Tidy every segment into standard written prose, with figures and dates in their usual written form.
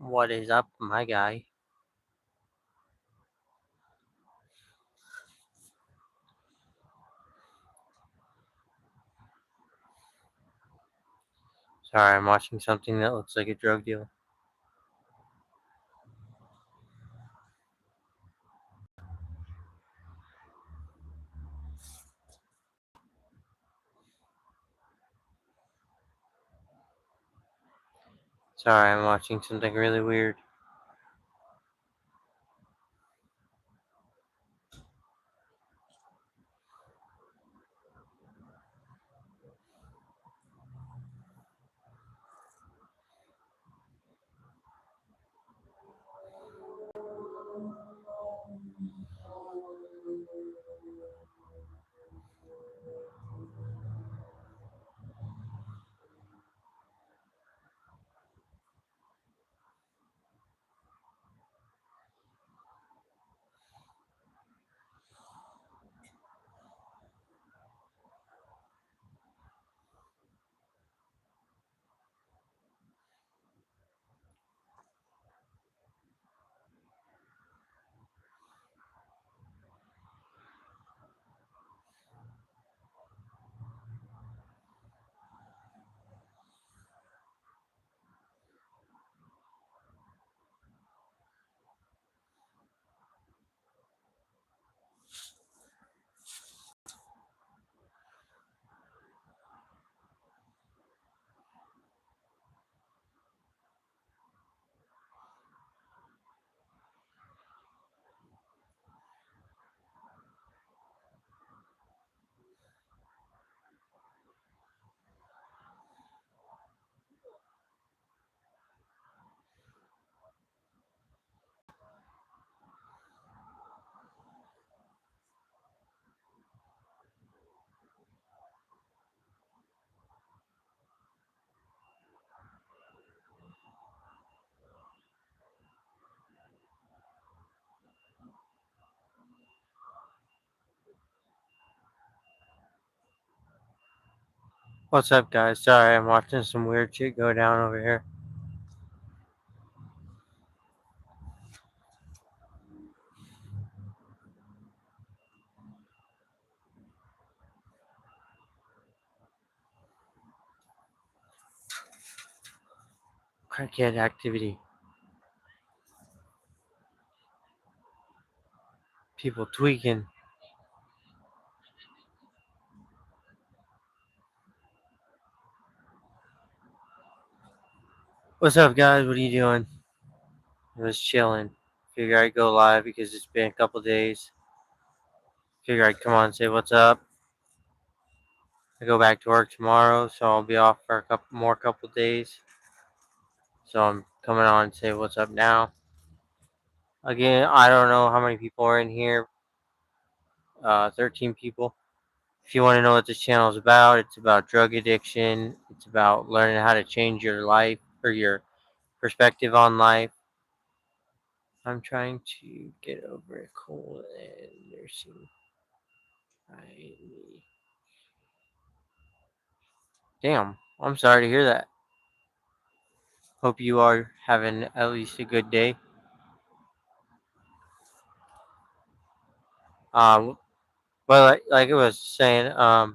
What is up, my guy? Sorry, I'm watching something that looks like a drug deal. Sorry, I'm watching something really weird. What's up, guys? Sorry, I'm watching some weird shit go down over here. Crackhead activity. People tweaking. What's up, guys? What are you doing? I was chilling. Figure I'd go live because it's been a couple days. Figure I'd come on and say what's up. I go back to work tomorrow, so I'll be off for a couple days. So I'm coming on and say what's up now. Again, I don't know how many people are in here. 13 people. If you want to know what this channel is about, it's about drug addiction. It's about learning how to change your life or your perspective on life. I'm trying to get over a cold and nursing. Damn, I'm sorry to hear that. Hope you are having at least a good day. Um, but like I was saying, uh,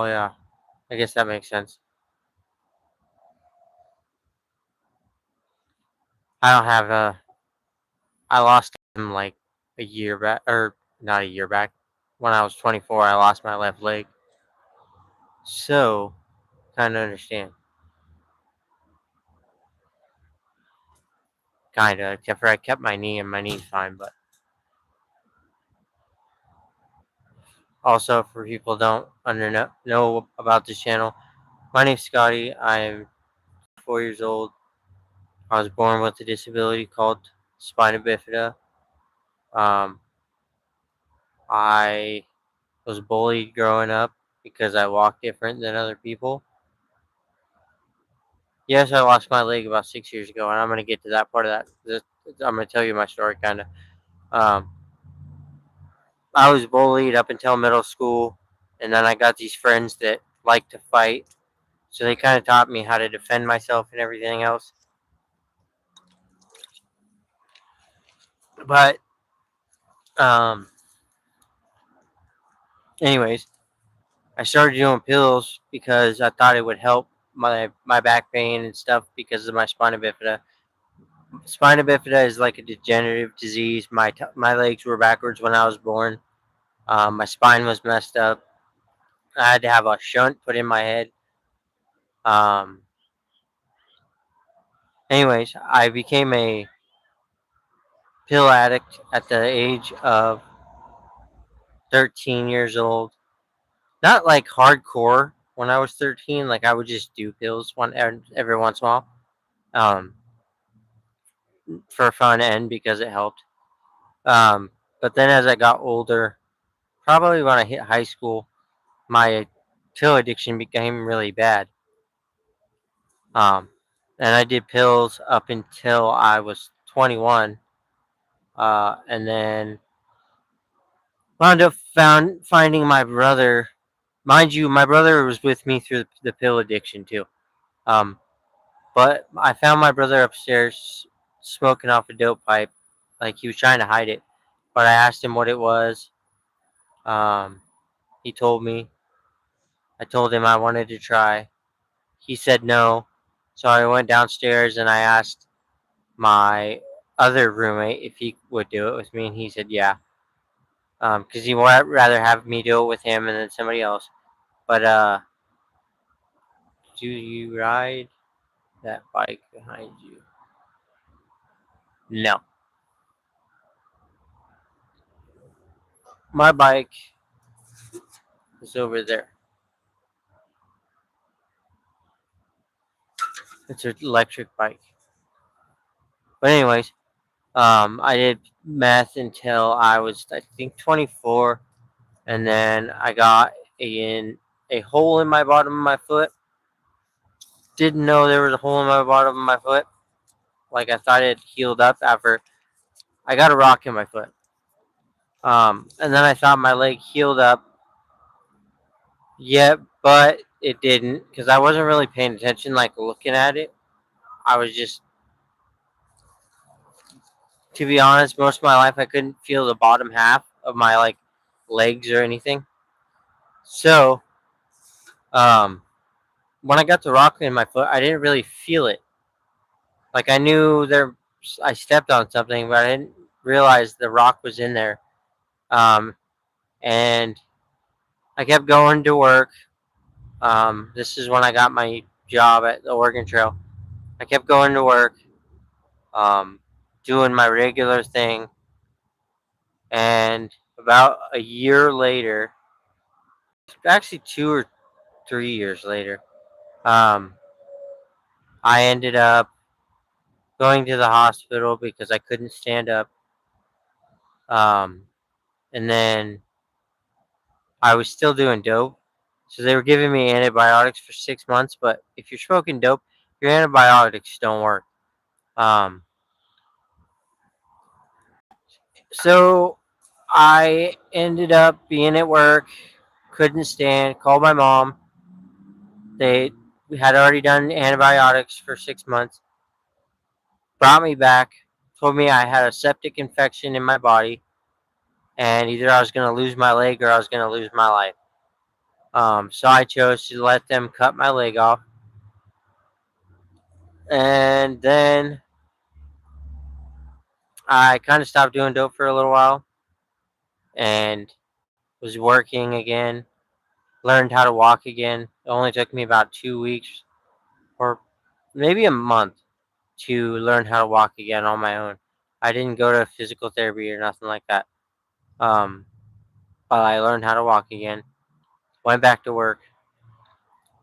yeah, I guess that makes sense. I don't have I lost him like a year back, or not a year back. When I was 24, I lost my left leg. So, kind of understand. Kind of, except for I kept my knee and my knee's fine. But also, for people who don't know about this channel, my name's Scottie. I'm 4 years old. I was born with a disability called spina bifida. Um, I was bullied growing up because I walk different than other people. Yes, I lost my leg about 6 years ago, and I'm going to get to that part of that I'm gonna tell you my story, kind of. Um, I was bullied up until middle school, and then I got these friends that like to fight, so they kind of taught me how to defend myself and everything else. But um, anyways, I started doing pills because I thought it would help my back pain and stuff because of my spina bifida. Spina bifida is like a degenerative disease. My legs were backwards when I was born. My spine was messed up. I had to have a shunt put in my head. Um, anyways, I became a pill addict at the age of 13 years old. Not like hardcore when I was 13. Like I would just do pills every once in a while, um, for fun and because it helped. Um, but then as I got older, probably when I hit high school, my pill addiction became really bad. Um, and I did pills up until I was 21. And then wound up finding my brother. Mind you, my brother was with me through the pill addiction too. Um, but I found my brother upstairs smoking off a dope pipe, like he was trying to hide it. But I asked him what it was. Um, he told me. I told him I wanted to try. He said no. So I went downstairs and I asked my other roommate if he would do it with me, and he said yeah. Because he would rather have me do it with him and then somebody else. But do you ride that bike behind you? No, my bike is over there. It's an electric bike. But anyways, I did meth until I was, I think, 24, and then I got in a hole in my bottom of my foot. Didn't know there was a hole in my bottom of my foot. Like I thought it healed up after I got a rock in my foot. And then I thought my leg healed up. Yeah, but it didn't because I wasn't really paying attention, like looking at it. I was just, to be honest, most of my life I couldn't feel the bottom half of my like legs or anything. So, um, when I got the rock in my foot, I didn't really feel it. Like I knew there, I stepped on something, but I didn't realize the rock was in there. Um, and I kept going to work. This is when I got my job at the Oregon Trail. I kept going to work, um, doing my regular thing, and about a year later, actually 2 or 3 years later, um, I ended up going to the hospital because I couldn't stand up. Um, and then I was still doing dope. So they were giving me antibiotics for 6 months, but if you're smoking dope, your antibiotics don't work. Um, so I ended up being at work, couldn't stand, called my mom. They had already done antibiotics for 6 months, brought me back, told me I had a septic infection in my body, and either I was going to lose my leg or I was going to lose my life. So I chose to let them cut my leg off. And then I kind of stopped doing dope for a little while and was working again, learned how to walk again. It only took me about 2 weeks or maybe a month to learn how to walk again on my own. I didn't go to physical therapy or nothing like that. Um, but I learned how to walk again. Went back to work.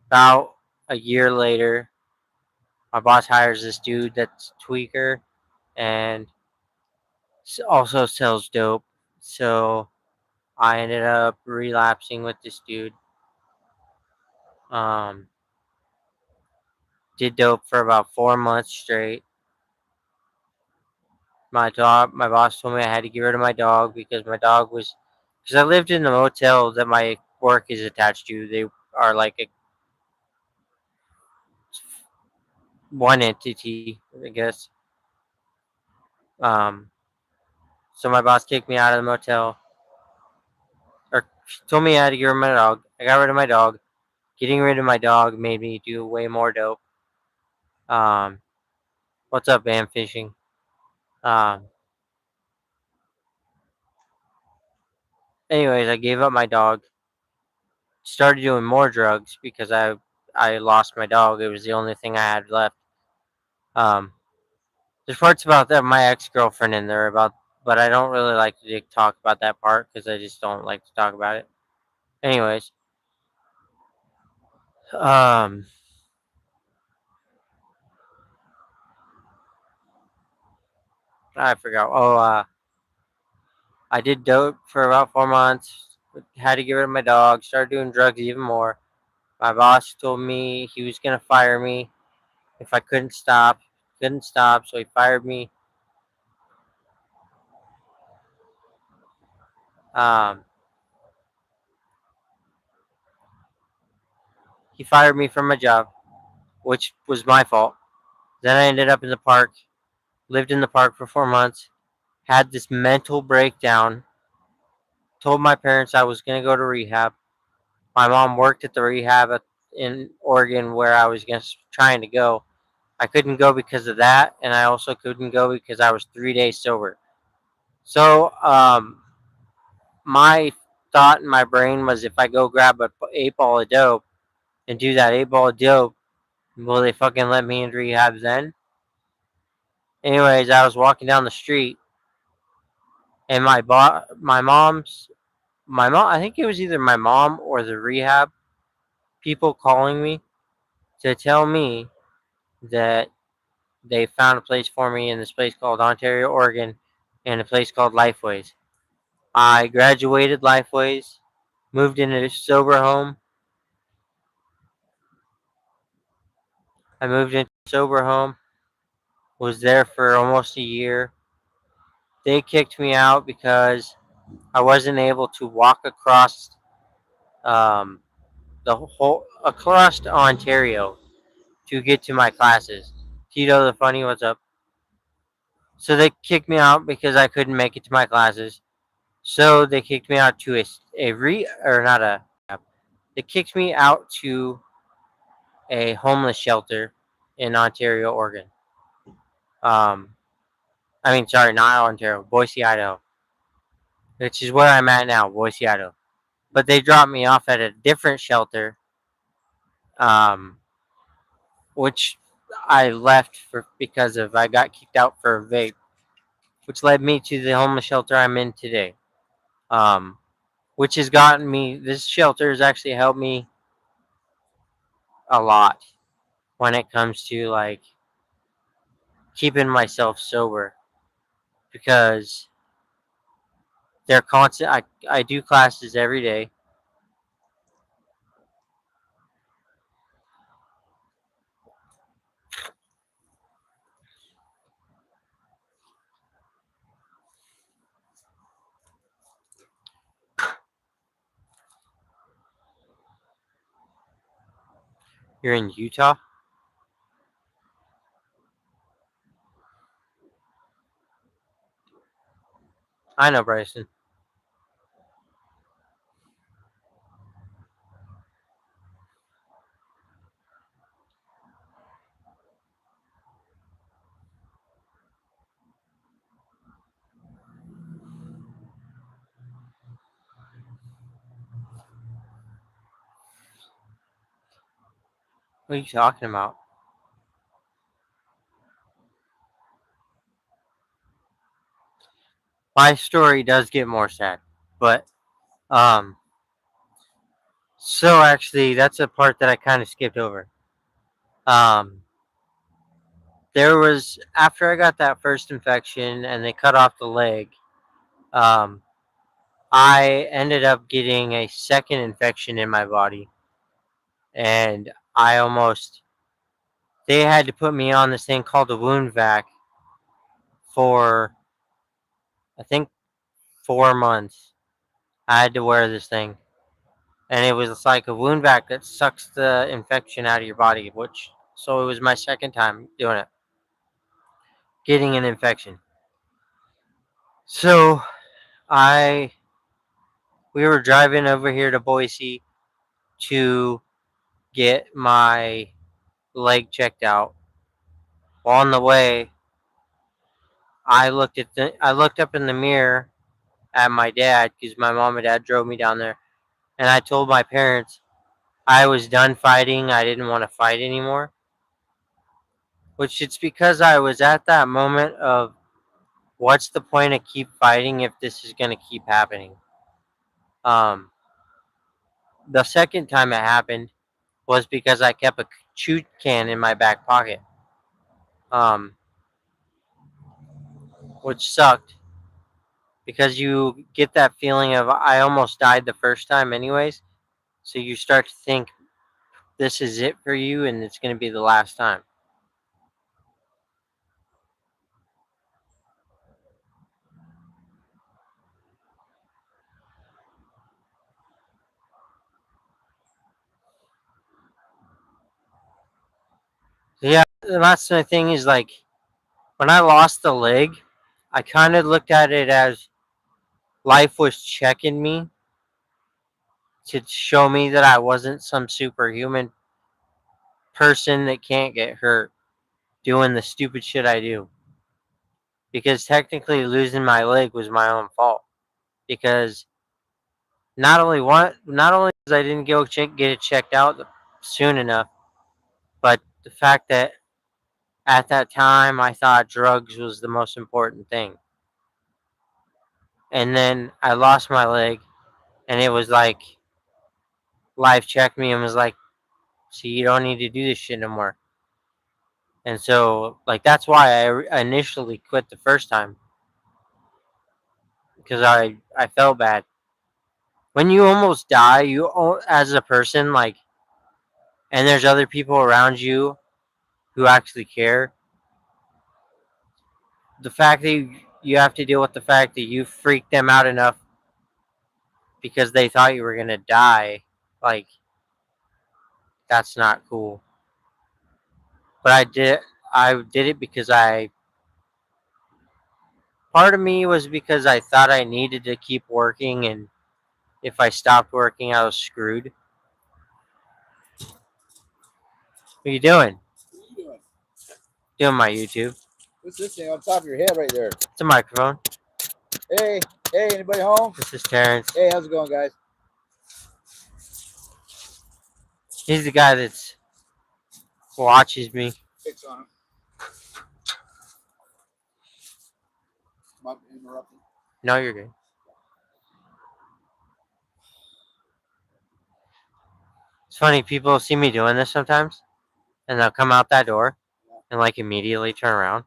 About a year later, my boss hires this dude that's a tweaker and also sells dope. So I ended up relapsing with this dude. Um, did dope for about 4 months straight. My boss told me I had to get rid of my dog because my dog was, because I lived in the motel that my work is attached to. They are like a one entity, I guess. Um, so my boss kicked me out of the motel, or told me I had to get rid of my dog. I got rid of my dog. Getting rid of my dog made me do way more dope. Um, what's up, Bam Fishing? Um, anyways, I gave up my dog. Started doing more drugs because I lost my dog. It was the only thing I had left. Um, there's parts about that my ex girlfriend in there about, but I don't really like to talk about that part because I just don't like to talk about it. Anyways, um, I forgot. Oh, I did dope for about 4 months. Had to get rid of my dog. Started doing drugs even more. My boss told me he was gonna fire me if I couldn't stop. Couldn't stop, so he fired me. Um, he fired me from my job, which was my fault. Then I ended up in the park. Lived in the park for 4 months. Had this mental breakdown. Told my parents I was gonna go to rehab. My mom worked at the rehab in Oregon where I was trying to go. I couldn't go because of that, and I also couldn't go because I was 3 days sober. So, my thought in my brain was if I go grab a 8 ball of dope and do that 8 ball of dope, will they fucking let me in rehab then? Anyways, I was walking down the street, and my mom, I think it was either my mom or the rehab people calling me to tell me that they found a place for me in this place called Ontario, Oregon, and a place called Lifeways. I graduated Lifeways, moved into a sober home. I moved into a sober home, was there for almost a year. They kicked me out because I wasn't able to walk um, across Ontario to get to my classes. Tito the Funny, what's up? So they kicked me out because I couldn't make it to my classes. So they kicked me out to a re or not a. They kicked me out to a homeless shelter in Ontario, Oregon. Um, I mean, sorry, not Ontario, Boise, Idaho, which is where I'm at now, Boise, Idaho. But they dropped me off at a different shelter, um, which I left for because of I got kicked out for a vape, which led me to the homeless shelter I'm in today. Um, which has gotten me. This shelter has actually helped me a lot when it comes to like keeping myself sober because they're constant. I do classes every day. You're in Utah. I know, Bryson. What are you talking about? My story does get more sad, but um, so actually that's a part that I kind of skipped over. Um, there was after I got that first infection and they cut off the leg. Um, I ended up getting a second infection in my body, and I almost they had to put me on this thing called a wound vac for I think 4 months. I had to wear this thing, and it was like a wound vac that sucks the infection out of your body. Which so it was my second time doing it, getting an infection. So I we were driving over here to Boise to get my leg checked out. On the way, I looked up in the mirror at my dad because my mom and dad drove me down there, and I told my parents I was done fighting. I didn't want to fight anymore. Which it's because I was at that moment of what's the point of keep fighting if this is gonna keep happening. Um, the second time it happened was because I kept a chew can in my back pocket, um, which sucked because you get that feeling of I almost died the first time, anyways. So you start to think this is it for you and it's going to be the last time. So yeah, that's the thing is like when I lost the leg, I kind of looked at it as life was checking me to show me that I wasn't some superhuman person that can't get hurt doing the stupid shit I do. Because technically losing my leg was my own fault. Because not only because I didn't get it checked out soon enough, but the fact that at that time I thought drugs was the most important thing. And then I lost my leg, and it was like life checked me and was like, "See, you don't need to do this shit no more." And so, like, that's why I initially quit the first time because I felt bad. When you almost die, as a person, like, and there's other people around you who actually care. The fact that you have to deal with the fact that you freaked them out enough because they thought you were gonna die, like, that's not cool. But I did it because I part of me was because I thought I needed to keep working, and if I stopped working, I was screwed. What are you doing? What are you doing? Doing my YouTube. What's this thing on top of your head right there? It's a microphone. Hey, anybody home? This is Terrence. Hey, how's it going, guys? He's the guy that's watches me. Fix on him. Am I interrupting? No, you're good. It's funny, people see me doing this sometimes, and they'll come out that door and like immediately turn around.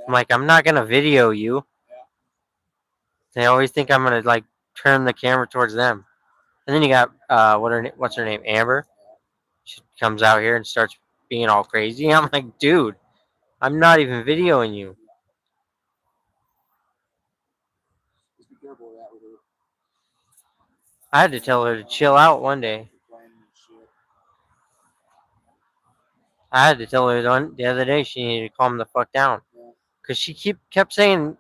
I'm like, I'm not gonna video you. They always think I'm gonna like turn the camera towards them. And then you got what's her name, Amber. She comes out here and starts being all crazy. I'm like, dude, I'm not even videoing you. Just be careful with that with her. I had to tell her to chill out one day. I had to tell her the other day she needed to calm the fuck down. Because she kept saying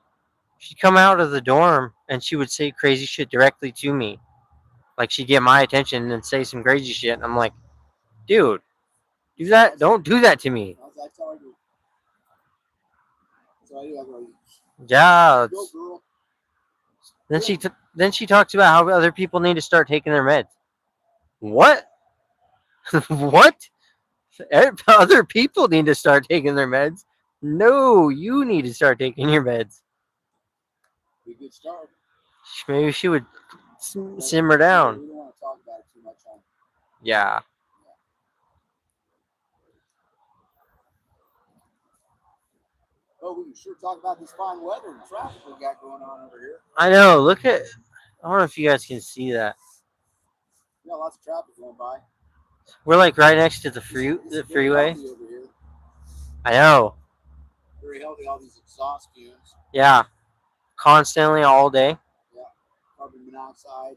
she'd come out of the dorm and she would say crazy shit directly to me. Like she'd get my attention and say some crazy shit. And I'm like, dude, do that. Don't do that to me. Yeah. Then she talks about how other people need to start taking their meds. What? What? Other people need to start taking their meds. No, you need to start taking your meds. Be a good start. Maybe she would simmer down. We don't want to talk about it too much. Yeah. Oh, we can sure talk about this fine weather and traffic we got going on over here. I know. Look at. I don't know if you guys can see that. We got lots of traffic going by. We're like right next to the freeway. I know. Very healthy, all these exhaust fumes. Yeah. constantly all day. Yeah, carbon monoxide.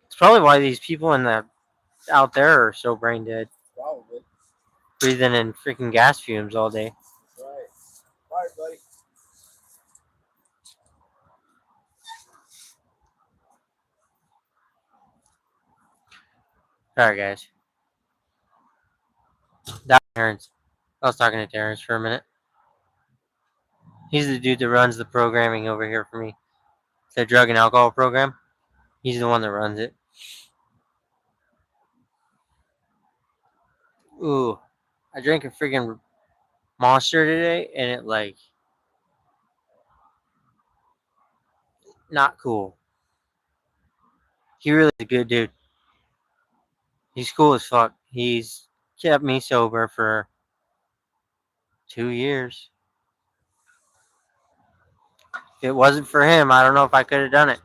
It's probably why these people in the out there are so brain dead, Probably. breathing in freaking gas fumes all day. That's right. All right, buddy. All right, guys. That Terrence. I was talking to Terrence for a minute. He's the dude that runs the programming over here for me. The drug and alcohol program. He's the one that runs it. Ooh, I drank a freaking monster today, and it like not cool. He really is a good dude. He's cool as fuck. He's kept me sober for 2 years. If it wasn't for him, I don't know if I could have done it.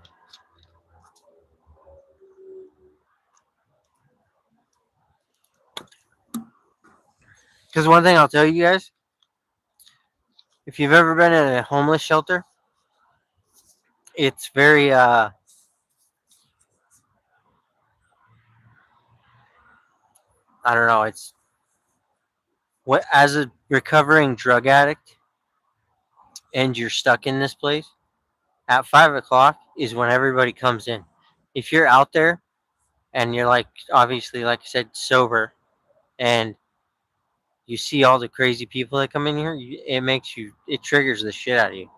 Because one thing I'll tell you guys, if you've ever been in a homeless shelter, it's very I don't know, it's what as a recovering drug addict and you're stuck in this place, at 5 o'clock is when everybody comes in. If you're out there and you're like obviously like I said, sober and you see all the crazy people that come in here, it triggers the shit out of you.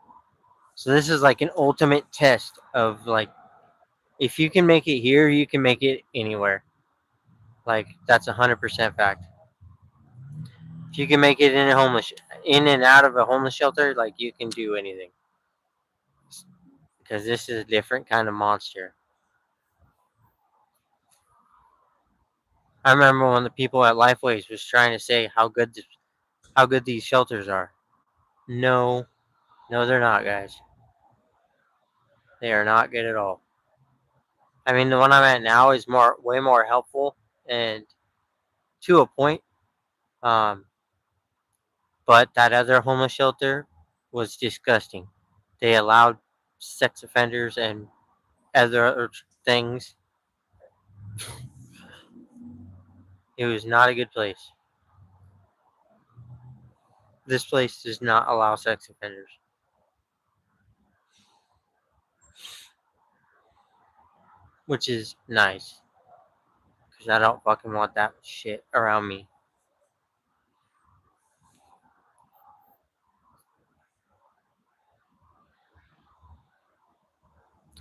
So this is like an ultimate test of like if you can make it here, you can make it anywhere. Like that's 100% fact. If you can make it in and out of a homeless shelter, like you can do anything. Because this is a different kind of monster. I remember when the people at Lifeways was trying to say how good these shelters are. No, no, they're not, guys. They are not good at all. I mean, the one I'm at now is way more helpful, and to a point. Um, but that other homeless shelter was disgusting. They allowed sex offenders and other things. It was not a good place. This place does not allow sex offenders, which is nice because I don't fucking want that shit around me.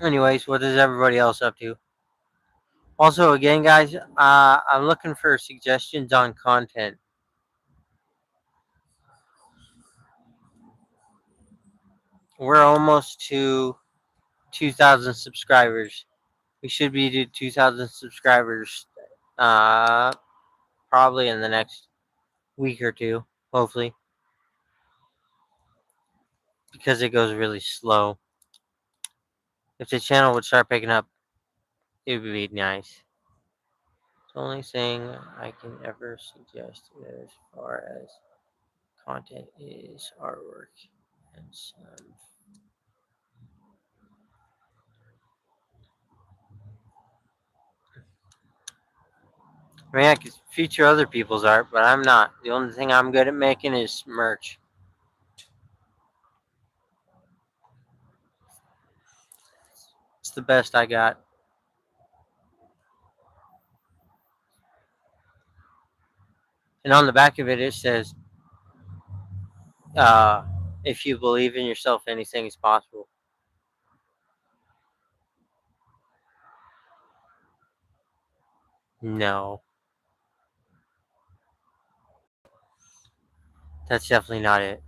Anyways, what is everybody else up to? Also, again, guys, I'm looking for suggestions on content. We're almost to 2,000 subscribers. We should be to 2,000 subscribers uh, probably in the next week or two, hopefully, because it goes really slow. If the channel would start picking up, it would be nice. The only thing I can ever suggest as far as content is artwork and some. I mean, I could feature other people's art, but I'm not. The only thing I'm good at making is merch. It's the best I got. And on the back of it, it says, uh, if you believe in yourself, anything is possible. No, that's definitely not it.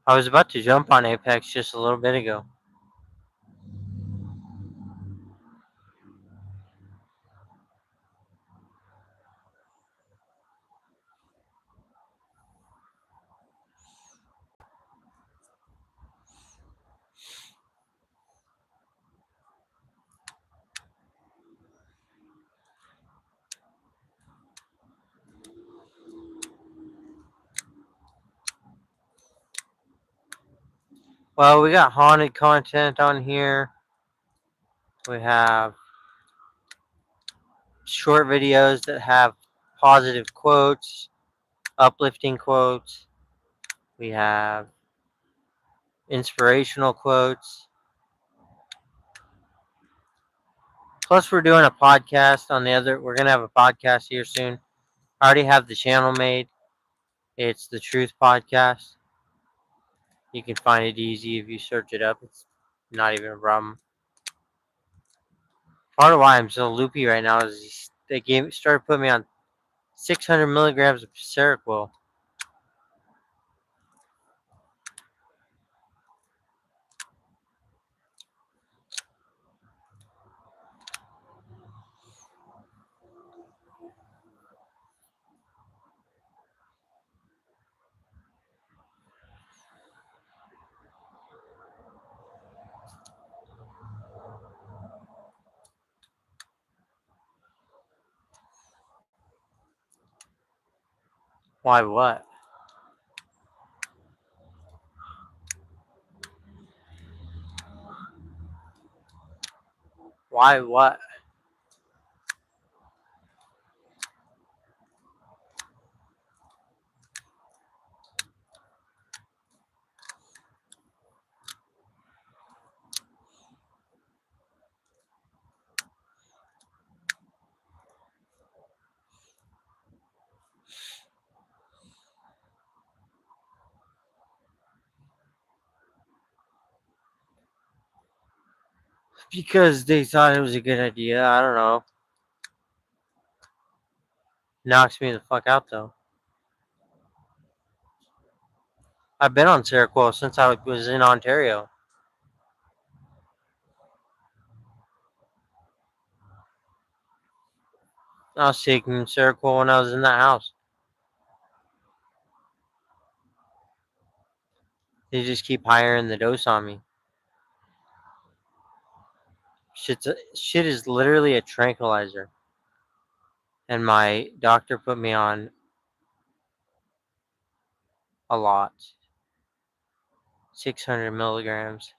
I was about to jump on Apex just a little bit ago. Well, we got haunted content on here. We have short videos that have positive quotes, uplifting quotes. We have inspirational quotes. Plus, we're doing a podcast on the other. We're gonna have a podcast here soon. I already have the channel made. It's the Truth Podcast. You can find it easy if you search it up. It's not even a problem. Part of why I'm so loopy right now is they started putting me on 600 milligrams of Seroquel. Why what? Why what? Because they thought it was a good idea. I don't know. Knocks me the fuck out though. I've been on Seroquel since I was in Ontario. I was taking Seroquel when I was in that house. They just keep hiring the dose on me. Shit is literally a tranquilizer. And my doctor put me on a lot. 600 milligrams.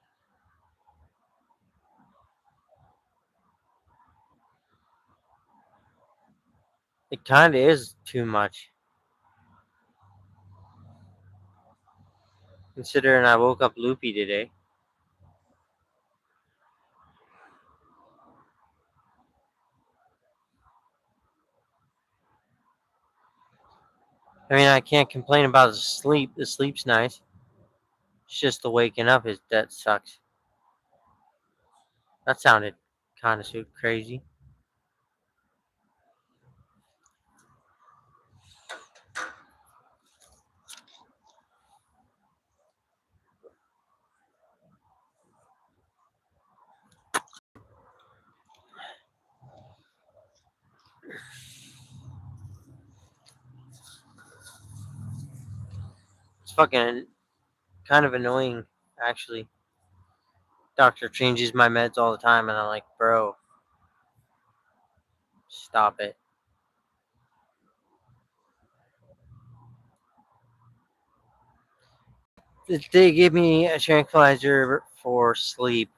It kind of is too much. Considering I woke up loopy today. I mean, I can't complain about the sleep. The sleep's nice. It's just the waking up that sucks. That sounded kind of so crazy. It's fucking kind of annoying, actually. Doctor changes my meds all the time, and I'm like, bro, stop it. They gave me a tranquilizer for sleep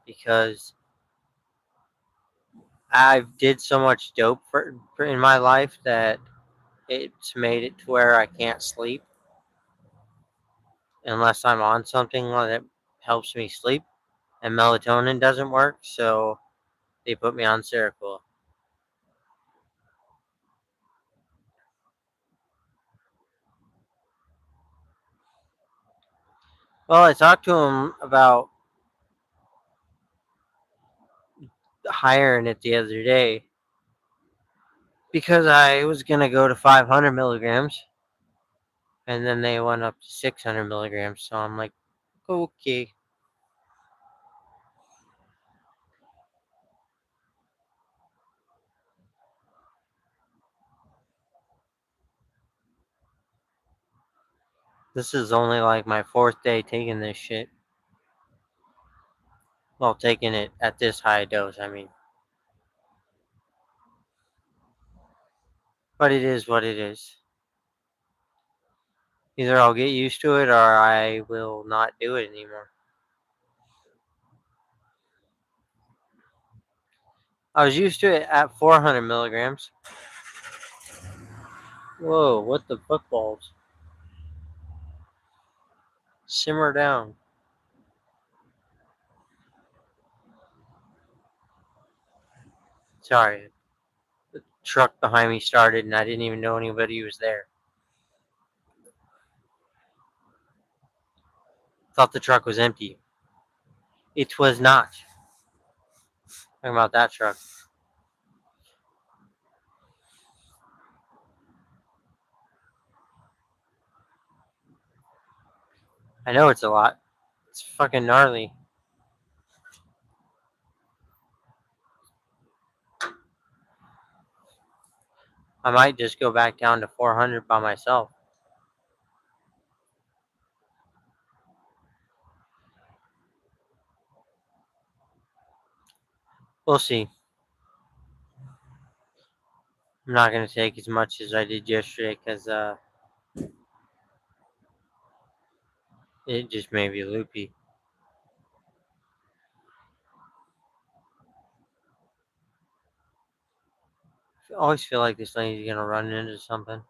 because I did so much dope for in my life that it's made it to where I can't sleep unless I'm on something that helps me sleep, and melatonin doesn't work, so they put me on Seroquel. Well, I talked to him about hiring it the other day because I was gonna go to 500 milligrams, and then they went up to 600 milligrams. So I'm like, okay. This is only like my fourth day taking this shit. Well, taking it at this high dose, I mean. But it is what it is. Either I'll get used to it or I will not do it anymore. I was used to it at 400 milligrams. Whoa, what the footballs? Simmer down. Sorry, the truck behind me started and I didn't even know anybody was there. Thought the truck was empty. It was not. Talking about that truck. I know it's a lot. It's fucking gnarly. I might just go back down to 400 by myself. We'll see. I'm not going to take as much as I did yesterday because it just made me loopy. I always feel like this lady's going to run into something.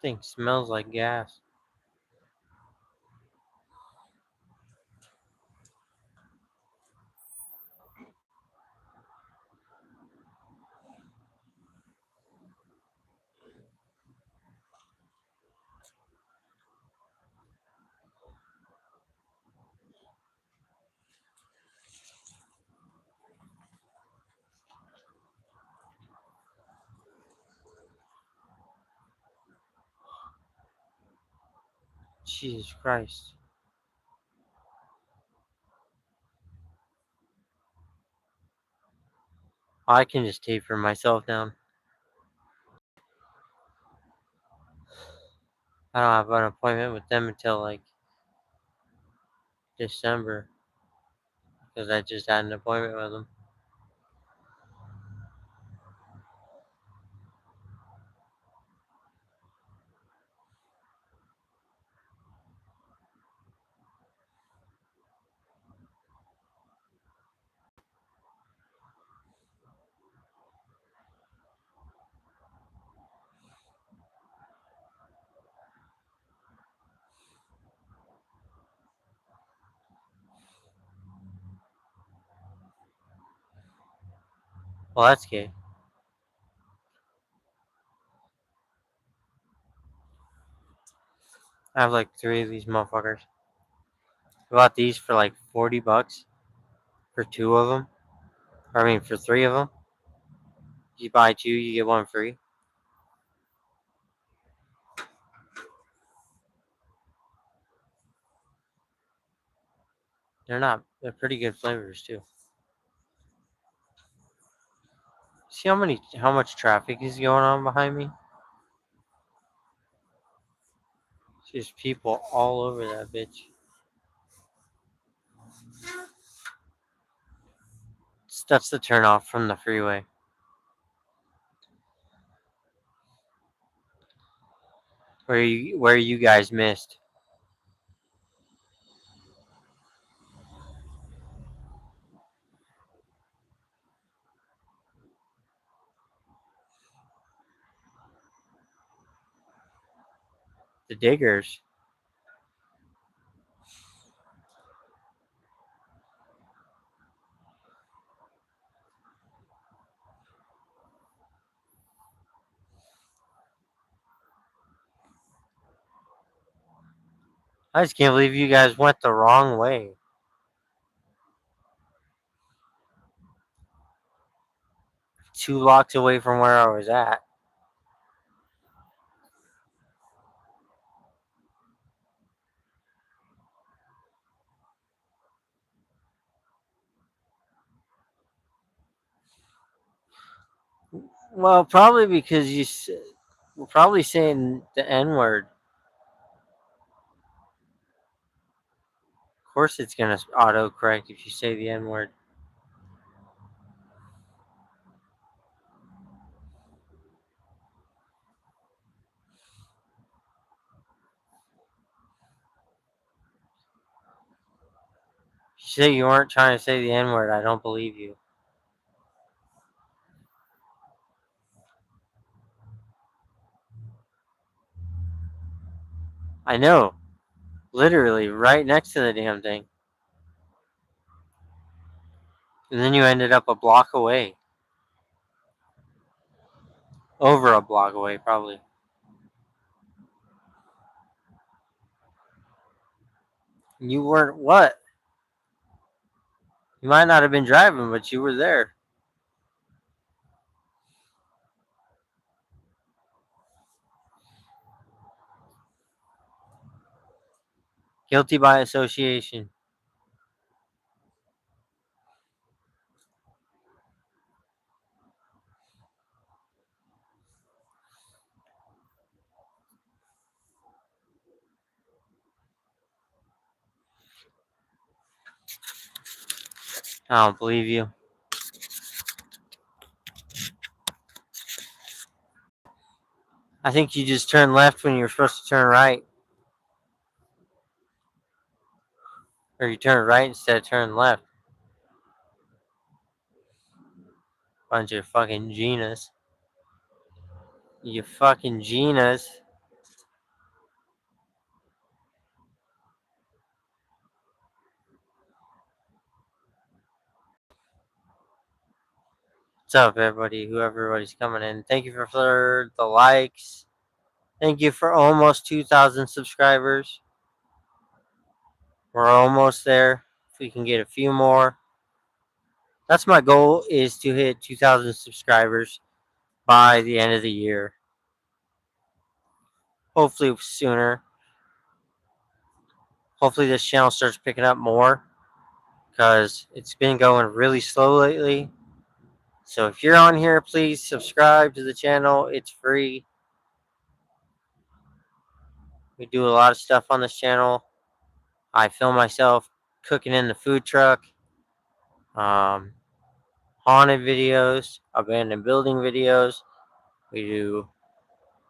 Thing smells like gas. Jesus Christ. I can just taper myself down. I don't have an appointment with them until like December because I just had an appointment with them. Well, that's gay. I have like 3 of these motherfuckers. I bought these for like $40 for 2 of them. Or, I mean, for 3 of them. You buy 2, you get 1 free. They're pretty good flavors too. See how much traffic is going on behind me? There's people all over that bitch. That's the turnoff from the freeway. Where you guys missed. The diggers. I just can't believe you guys went the wrong way. 2 blocks away from where I was at. Well, probably because we're probably saying the N word. Of course, it's gonna auto correct if you say the N word. You say you weren't trying to say the N word. I don't believe you. I know. Literally right next to the damn thing. And then you ended up a block away. Over a block away, probably. You weren't what? You might not have been driving, but you were there. Guilty by association. I don't believe you. I think you just turned left when you were supposed to turn right. Or you turned right instead of turning left. Bunch of fucking Ginas. You fucking Ginas. What's up, everybody? Who everybody's coming in. Thank you for the likes. Thank you for almost 2,000 subscribers. We're almost there. If we can get a few more. That's my goal, is to hit 2,000 subscribers by the end of the year. Hopefully sooner. Hopefully this channel starts picking up more, because it's been going really slow lately. So if you're on here, please subscribe to the channel. It's free. We do a lot of stuff on this channel. I film myself cooking in the food truck, um, haunted videos, abandoned building videos. We do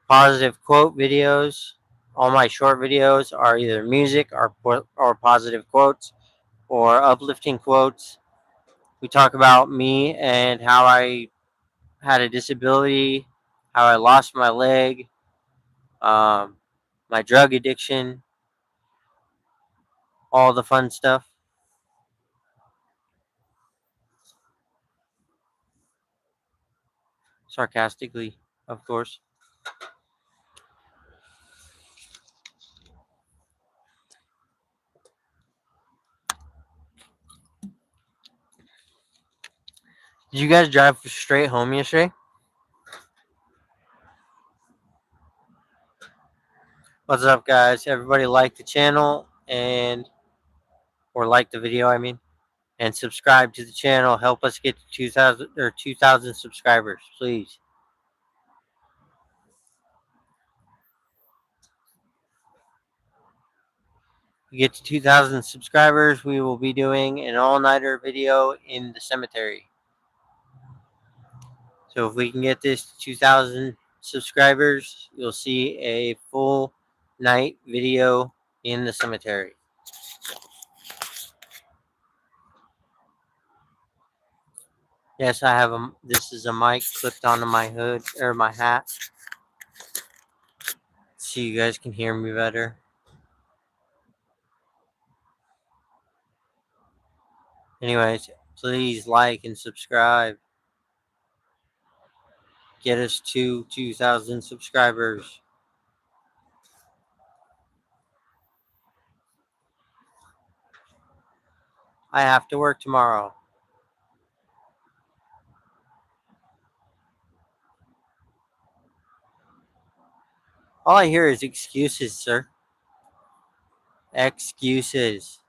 positive quote videos. All my short videos are either music or positive quotes or uplifting quotes. We talk about me and how I had a disability, how I lost my leg, um, my drug addiction, all the fun stuff. Sarcastically, of course. Did you guys drive straight home yesterday? What's up, guys? Everybody like the channel or like the video, I mean, and subscribe to the channel. Help us get to 2,000 subscribers, please. We get to 2,000 subscribers, we will be doing an all-nighter video in the cemetery. So if we can get this to 2,000 subscribers, you'll see a full night video in the cemetery. Yes, I have this is a mic clipped onto my hood or my hat, so you guys can hear me better. Anyways, please like and subscribe. Get us to 2,000 subscribers. I have to work tomorrow. All I hear is excuses, sir. Excuses.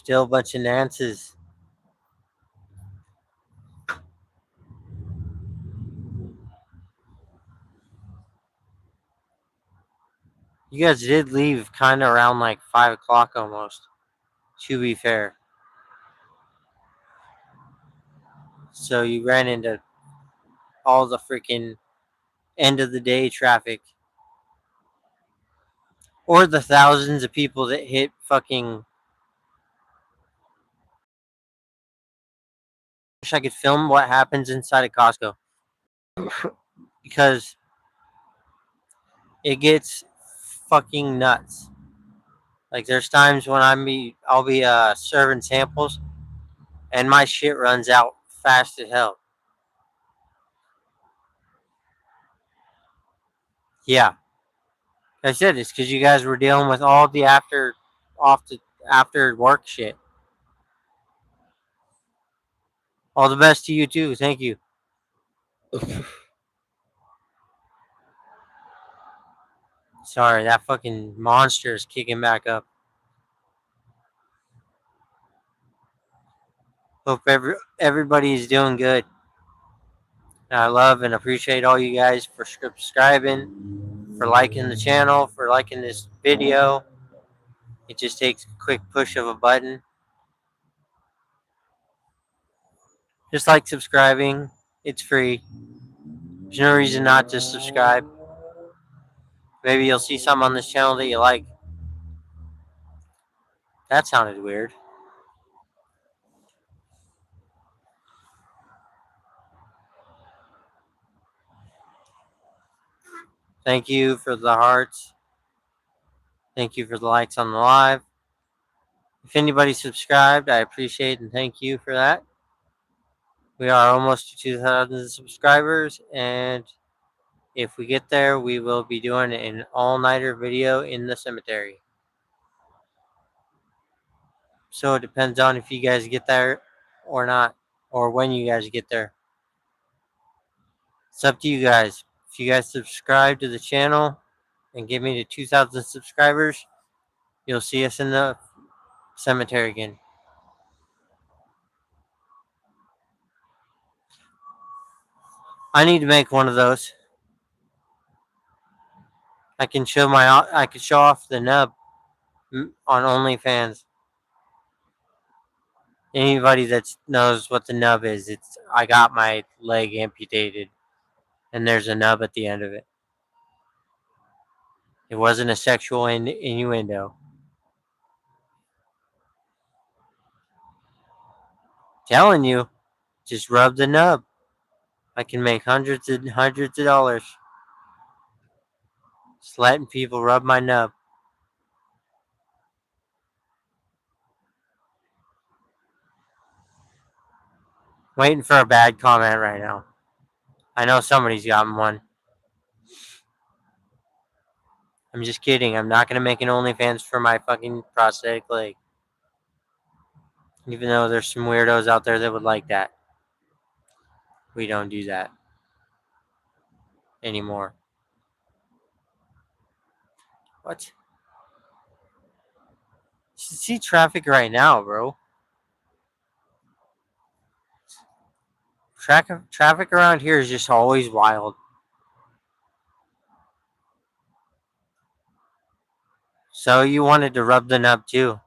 Still a bunch of Nances. You guys did leave kind of around like 5 o'clock almost, to be fair. So you ran into all the freaking end of the day traffic. or the thousands of people that hit fucking. Wish I could film what happens inside of Costco because it gets fucking nuts. Like there's times when I'll be serving samples and my shit runs out fast as hell. Yeah, like I said it's because you guys were dealing with all the off the after work shit. All the best to you too. Thank you. Sorry, that fucking monster is kicking back up. Hope everybody is doing good. And I love and appreciate all you guys for subscribing, for liking the channel, for liking this video. It just takes a quick push of a button. Just like subscribing, it's free. There's no reason not to subscribe. Maybe you'll see something on this channel that you like. That sounded weird. Thank you for the hearts. Thank you for the likes on the live. If anybody subscribed, I appreciate and thank you for that. We are almost to 2,000 subscribers, and if we get there, we will be doing an all-nighter video in the cemetery. So it depends on if you guys get there or not, or when you guys get there. It's up to you guys. If you guys subscribe to the channel and get me to 2,000 subscribers, you'll see us in the cemetery again. I need to make one of those. I can show off the nub on OnlyFans. Anybody that knows what the nub is, it's I got my leg amputated, and there's a nub at the end of it. It wasn't a sexual innuendo. Telling you, just rub the nub. I can make hundreds and hundreds of dollars just letting people rub my nub. Waiting for a bad comment right now. I know somebody's gotten one. I'm just kidding. I'm not gonna make an OnlyFans for my fucking prosthetic leg. Even though there's some weirdos out there that would like that. We don't do that anymore. What? You should see traffic right now, bro. Traffic around here is just always wild. So you wanted to rub the nub too.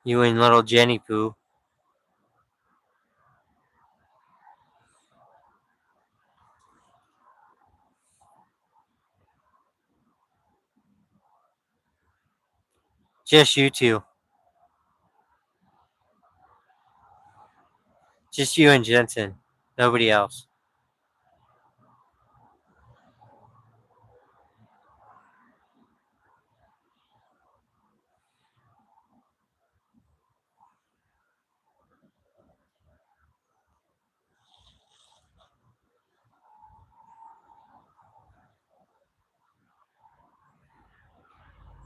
You and little Jenny Poo. Just you two. Just you and Jensen. Nobody else.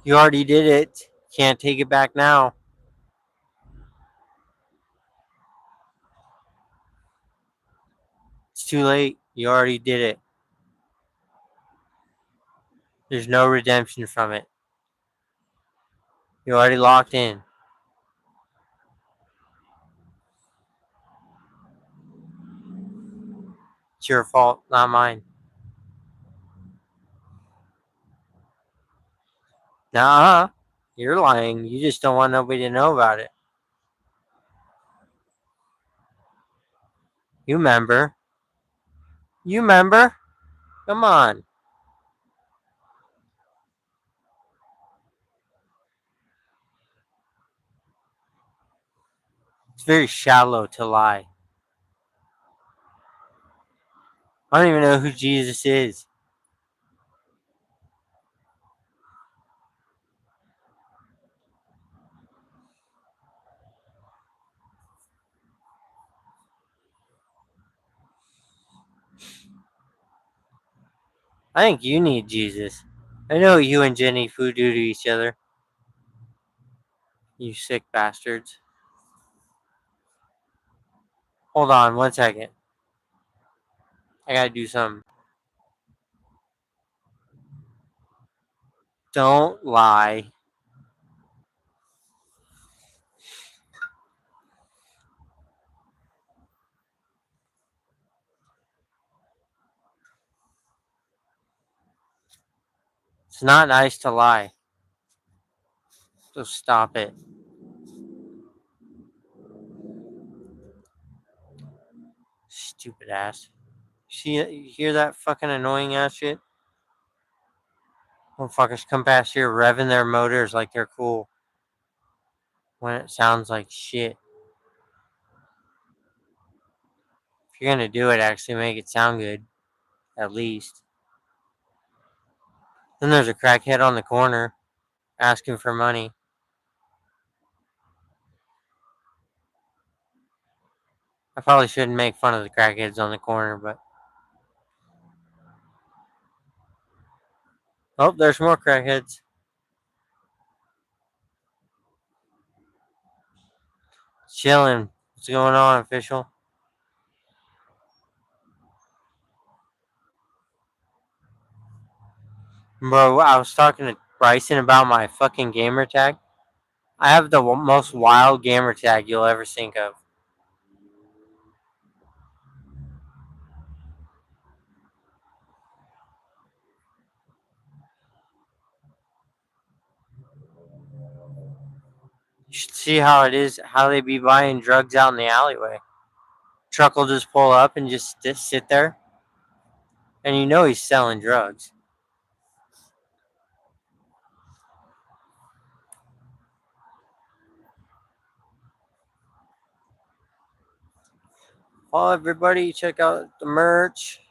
You already did it. Can't take it back now. It's too late. You already did it. There's no redemption from it. You're already locked in. It's your fault, not mine. Nah, you're lying. You just don't want nobody to know about it. You remember? You remember? Come on. It's very shallow to lie. I don't even know who Jesus is. I think you need Jesus. I know you and Jenny Fu do to each other. You sick bastards. Hold on 1 second. I gotta do something. Don't lie. It's not nice to lie. So stop it. Stupid ass. See, you hear that fucking annoying ass shit? Motherfuckers come past here revving their motors like they're cool when it sounds like shit. If you're gonna do it, actually make it sound good, at least. Then there's a crackhead on the corner asking for money. I probably shouldn't make fun of the crackheads on the corner, but. Oh, there's more crackheads. Chilling. What's going on, official? Bro, I was talking to Bryson about my fucking gamer tag. I have the most wild gamer tag you'll ever think of. You should see how it is, how they be buying drugs out in the alleyway. Truck will just pull up and just sit there, and you know he's selling drugs. Oh, everybody, check out the merch.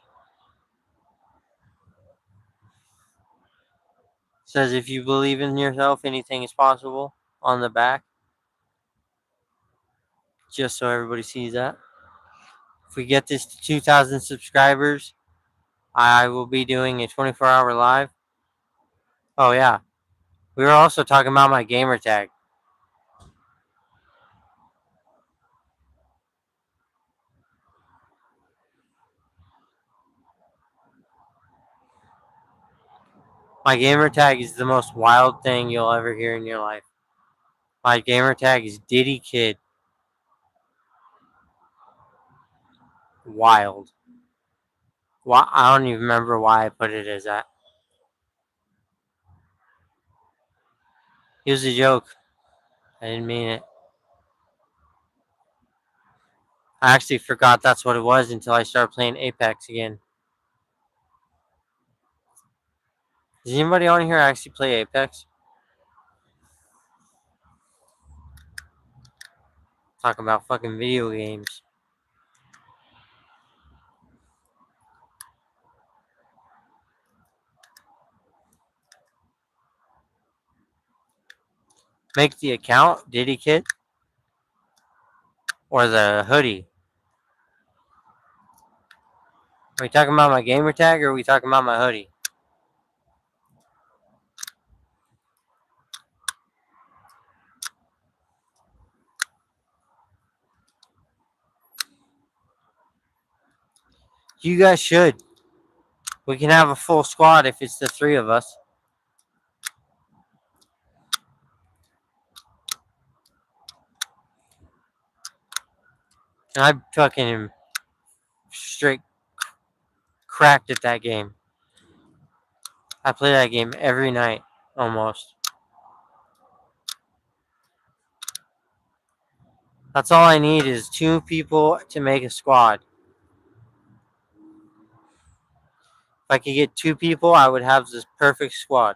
Says if you believe in yourself, anything is possible on the back. Just so everybody sees that. If we get this to 2,000 subscribers, I will be doing a 24-hour live. Oh, yeah. We were also talking about my gamer tag. My gamer tag is the most wild thing you'll ever hear in your life. My gamer tag is Diddy Kid. Wild. Why, I don't even remember why I put it as that. It was a joke. I didn't mean it. I actually forgot that's what it was until I started playing Apex again. Does anybody on here actually play Apex? Talking about fucking video games. Make the account, Diddy Kid, or the hoodie. Are we talking about my gamer tag or are we talking about my hoodie? You guys should. We can have a full squad if it's the three of us. And I fucking am straight cracked at that game. I play that game every night, almost. That's all I need is 2 people to make a squad. If I could get 2 people, I would have this perfect squad.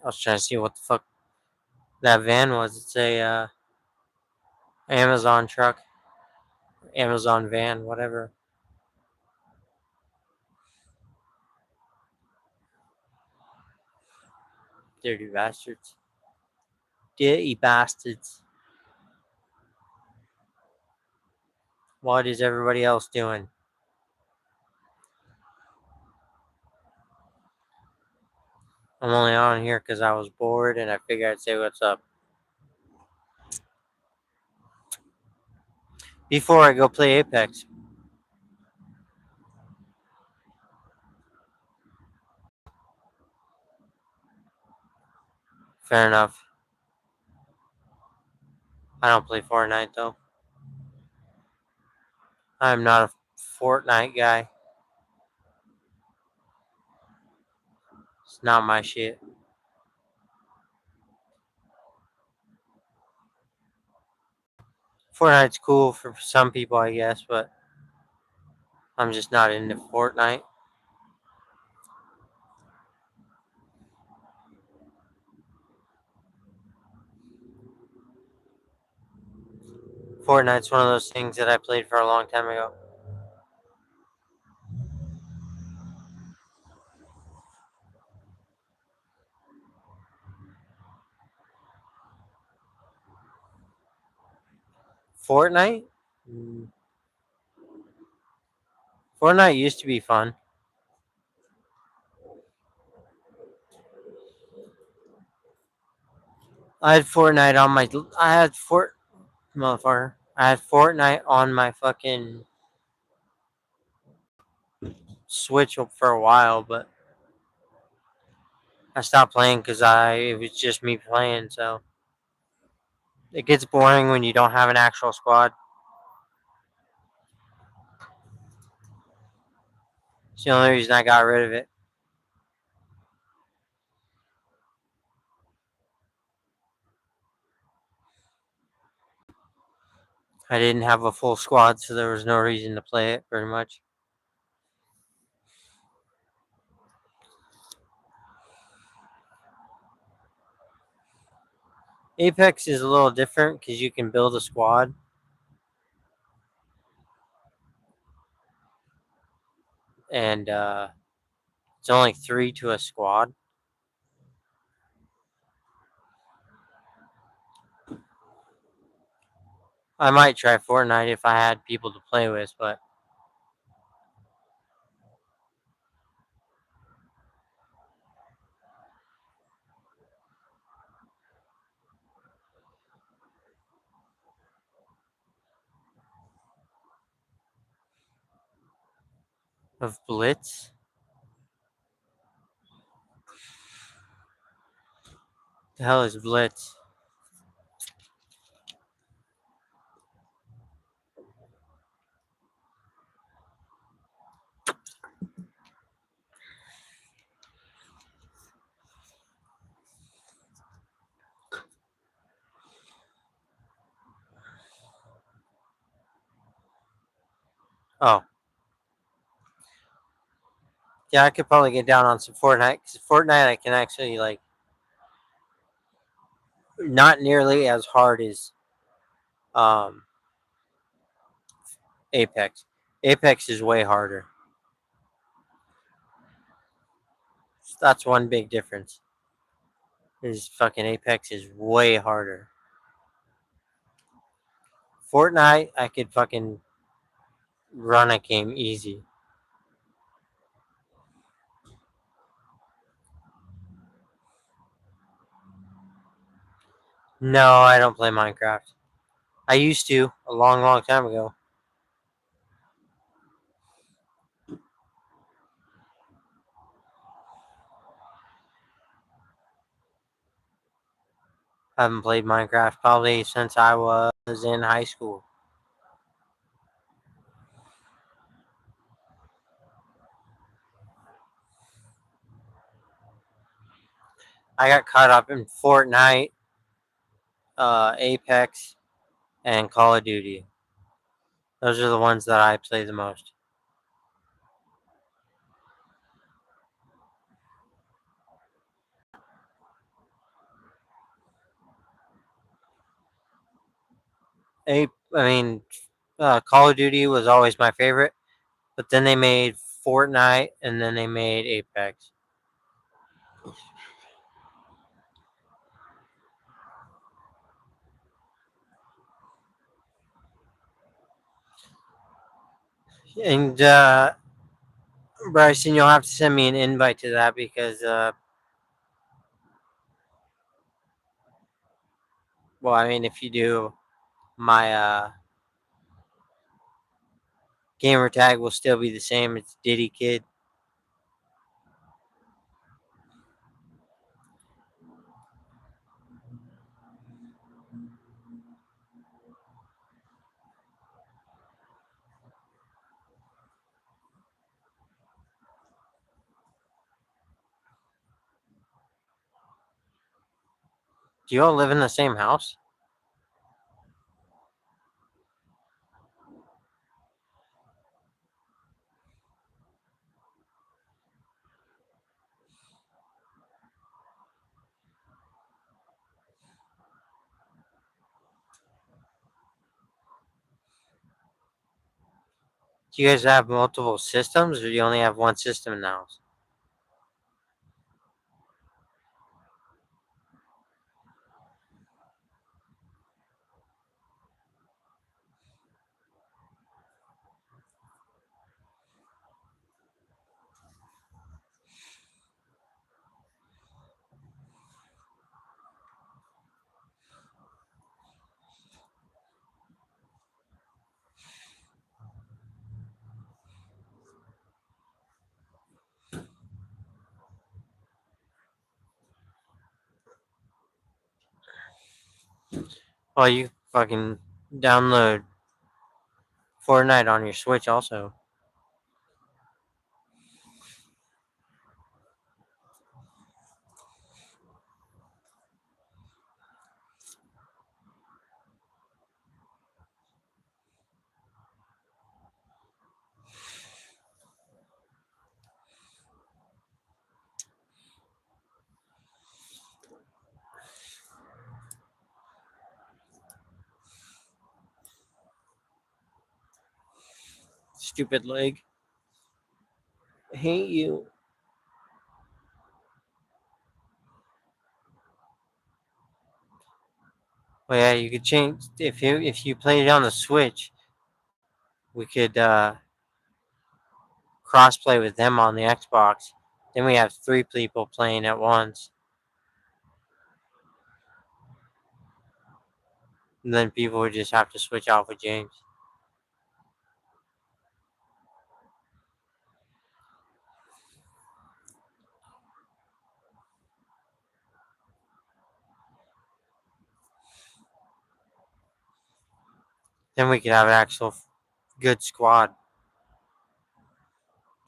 I was trying to see what the fuck that van was. It's a Amazon truck, Amazon van, whatever. Dirty bastards. Dirty bastards. What is everybody else doing? I'm only on here because I was bored and I figured I'd say what's up. Before I go play Apex. Fair enough. I don't play Fortnite though. I'm not a Fortnite guy. It's not my shit. Fortnite's cool for some people, I guess, but I'm just not into Fortnite. Fortnite's one of those things that I played for a long time ago. Fortnite? Mm. Fortnite used to be fun. I had Fortnite on my. I had Fort. Motherfucker. I had Fortnite on my fucking Switch for a while, but I stopped playing because it was just me playing, so it gets boring when you don't have an actual squad. It's the only reason I got rid of it. I didn't have a full squad, so there was no reason to play it, pretty much. Apex is a little different because you can build a squad, and it's only 3 to a squad. I might try Fortnite if I had people to play with, but of Blitz. The hell is Blitz? Oh, yeah, I could probably get down on some Fortnite because Fortnite I can actually like not nearly as hard as um, Apex. Apex is way harder. That's one big difference. Is fucking Apex is way harder. Fortnite, I could fucking run a game easy. No, I don't play Minecraft. I used to a long, long time ago. I haven't played Minecraft probably since I was in high school. I got caught up in Fortnite, Apex, and Call of Duty. Those are the ones that I play the most. I mean, Call of Duty was always my favorite, but then they made Fortnite, and then they made Apex. And Bryson, you'll have to send me an invite to that because, well, I mean, if you do, my gamer tag will still be the same. It's Diddy Kid. Do you all live in the same house? Do you guys have multiple systems, or do you only have one system in the house? Oh, you fucking download Fortnite on your Switch also. Stupid leg. I hate you. Well, yeah, you could change if you played it on the Switch. We could crossplay with them on the Xbox. Then we have three people playing at once. And then people would just have to switch off with James. Then we could have an actual good squad.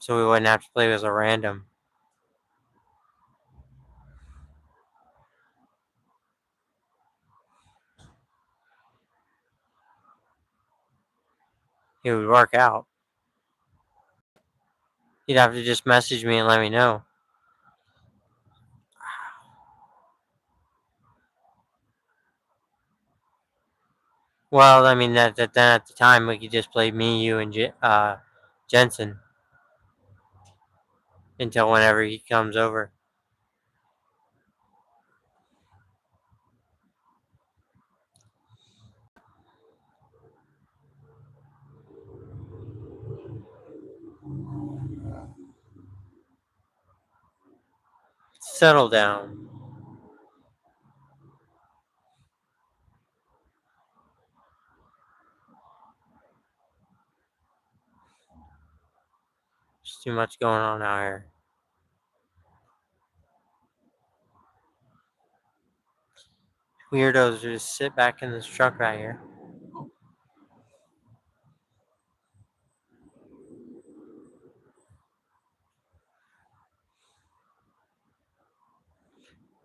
So we wouldn't have to play with a random. It would work out. You'd have to just message me and let me know. Well, I mean, then at the time we could just play me, you, and Jensen until whenever he comes over. Settle down. There's too much going on out here. Weirdos just sit back in this truck right here.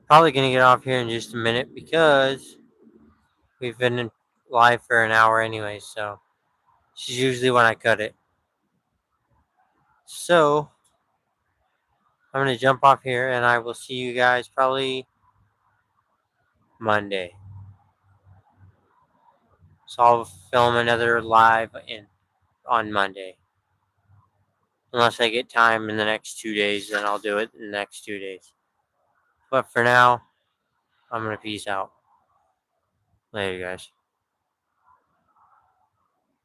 Probably gonna get off here in just a minute because we've been in live for an hour anyway. So this is usually when I cut it. So I'm gonna jump off here, and I will see you guys probably Monday. So I'll film another live on Monday. Unless I get time in the next 2 days, then I'll do it in the next 2 days. But for now, I'm going to peace out. Later, guys.